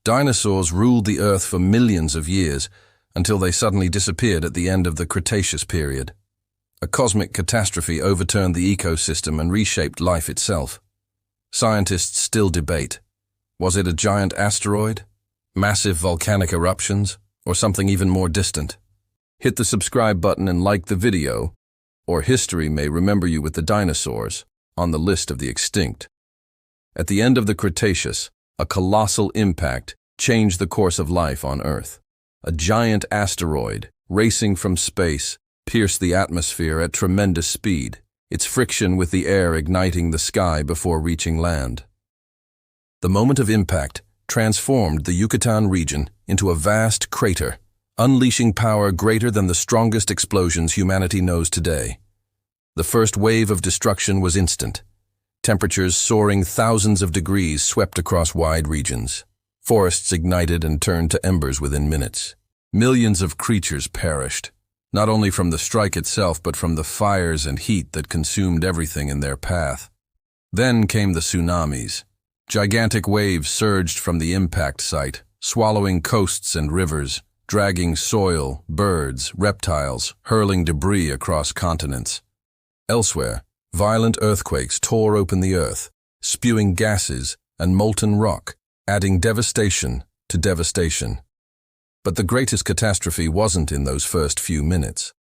Dinosaurs ruled the Earth for millions of years until they suddenly disappeared at the end of the Cretaceous period. A cosmic catastrophe overturned the ecosystem and reshaped life itself. Scientists still debate. Was it a giant asteroid, massive volcanic eruptions, or something even more distant? Hit the subscribe button and like the video, or history may remember you with the dinosaurs on the list of the extinct. At the end of the Cretaceous, a colossal impact changed the course of life on Earth. A giant asteroid, racing from space, pierced the atmosphere at tremendous speed, its friction with the air igniting the sky before reaching land. The moment of impact transformed the Yucatan region into a vast crater, unleashing power greater than the strongest explosions humanity knows today. The first wave of destruction was instant. Temperatures soaring thousands of degrees swept across wide regions. Forests ignited and turned to embers within minutes. Millions of creatures perished, not only from the strike itself but from the fires and heat that consumed everything in their path. Then came the tsunamis. Gigantic waves surged from the impact site, swallowing coasts and rivers, dragging soil, birds, reptiles, hurling debris across continents. Elsewhere, violent earthquakes tore open the earth, spewing gases and molten rock, adding devastation to devastation. But the greatest catastrophe wasn't in those first few minutes.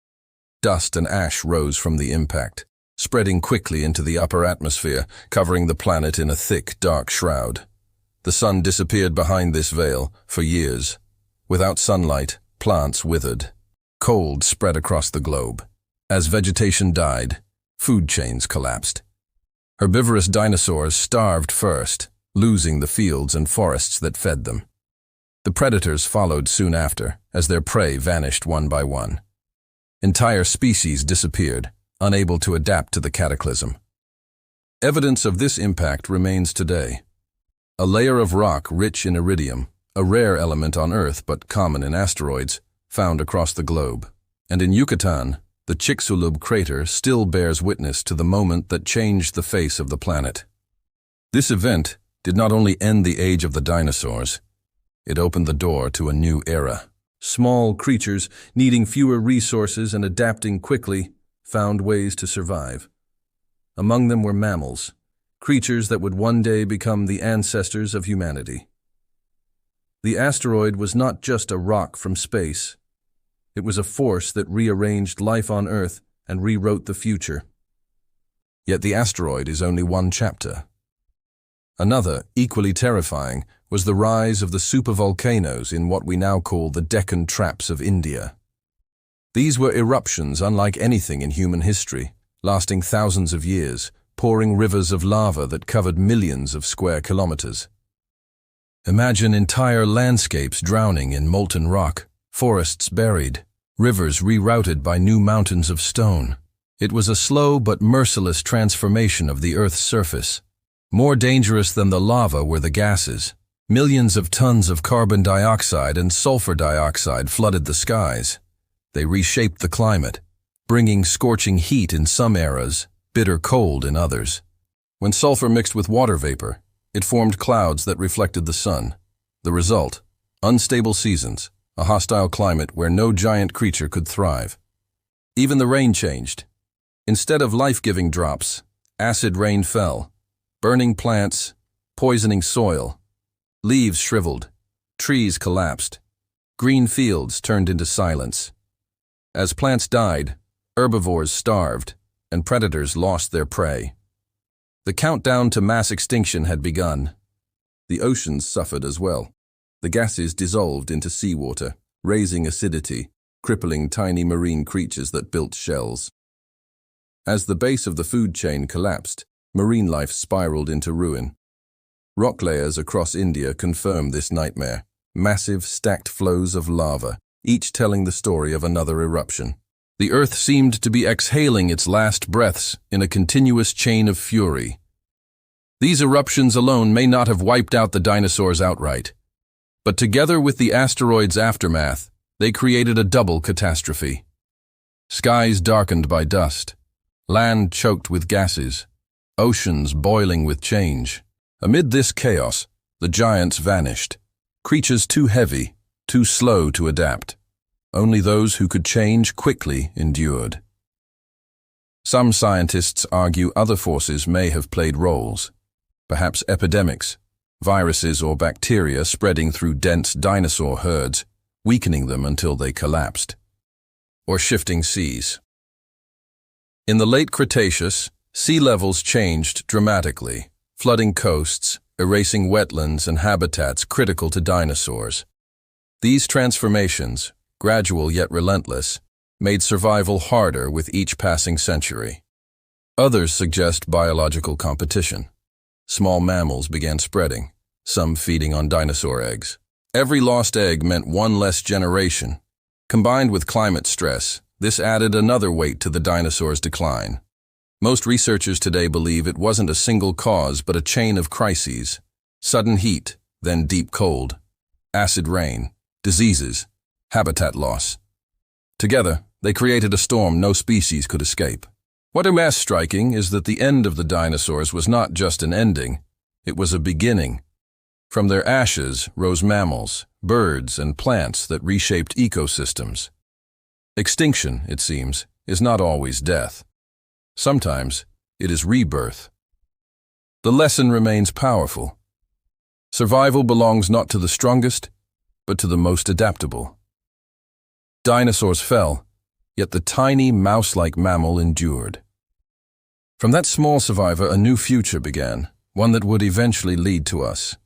Dust and ash rose from the impact, spreading quickly into the upper atmosphere, covering the planet in a thick, dark shroud. The sun disappeared behind this veil for years. Without sunlight, plants withered. Cold spread across the globe. As vegetation died, food chains collapsed. Herbivorous dinosaurs starved first, losing the fields and forests that fed them. The predators followed soon after, as their prey vanished one by one. Entire species disappeared, unable to adapt to the cataclysm. Evidence of this impact remains today. A layer of rock rich in iridium, a rare element on Earth but common in asteroids, found across the globe. And in Yucatan, the Chicxulub crater still bears witness to the moment that changed the face of the planet. This event did not only end the age of the dinosaurs, it opened the door to a new era. Small creatures, needing fewer resources and adapting quickly, found ways to survive. Among them were mammals, creatures that would one day become the ancestors of humanity. The asteroid was not just a rock from space. It was a force that rearranged life on Earth and rewrote the future. Yet the asteroid is only one chapter. Another, equally terrifying, was the rise of the supervolcanoes in what we now call the Deccan Traps of India. These were eruptions unlike anything in human history, lasting thousands of years, pouring rivers of lava that covered millions of square kilometers. Imagine entire landscapes drowning in molten rock, forests buried, rivers rerouted by new mountains of stone. It was a slow but merciless transformation of the Earth's surface. More dangerous than the lava were the gases. Millions of tons of carbon dioxide and sulfur dioxide flooded the skies. They reshaped the climate, bringing scorching heat in some eras, bitter cold in others. When sulfur mixed with water vapor, it formed clouds that reflected the sun. The result, unstable seasons, a hostile climate where no giant creature could thrive. Even the rain changed. Instead of life-giving drops, acid rain fell, burning plants, poisoning soil. Leaves shriveled, trees collapsed, green fields turned into silence. As plants died, herbivores starved, and predators lost their prey. The countdown to mass extinction had begun. The oceans suffered as well. The gases dissolved into seawater, raising acidity, crippling tiny marine creatures that built shells. As the base of the food chain collapsed, marine life spiraled into ruin. Rock layers across India confirm this nightmare, massive stacked flows of lava, each telling the story of another eruption. The Earth seemed to be exhaling its last breaths in a continuous chain of fury. These eruptions alone may not have wiped out the dinosaurs outright, but together with the asteroid's aftermath, they created a double catastrophe. Skies darkened by dust, land choked with gases, oceans boiling with change. Amid this chaos, the giants vanished. creatures too heavy, too slow to adapt. Only those who could change quickly endured. Some scientists argue other forces may have played roles, perhaps epidemics, viruses or bacteria spreading through dense dinosaur herds, weakening them until they collapsed. Or shifting seas. In the late Cretaceous, sea levels changed dramatically, flooding coasts, erasing wetlands and habitats critical to dinosaurs. These transformations, gradual yet relentless, made survival harder with each passing century. Others suggest biological competition. Small mammals began spreading, some feeding on dinosaur eggs. Every lost egg meant one less generation. Combined with climate stress, this added another weight to the dinosaurs' decline. Most researchers today believe it wasn't a single cause but a chain of crises. Sudden heat, then deep cold, acid rain, diseases, habitat loss. Together, they created a storm no species could escape. What is striking is that the end of the dinosaurs was not just an ending, it was a beginning. From their ashes rose mammals, birds, and plants that reshaped ecosystems. Extinction, it seems, is not always death. Sometimes it is rebirth. The lesson remains powerful. Survival belongs not to the strongest, but to the most adaptable. Dinosaurs fell, yet the tiny mouse-like mammal endured. From that small survivor, a new future began, one that would eventually lead to us.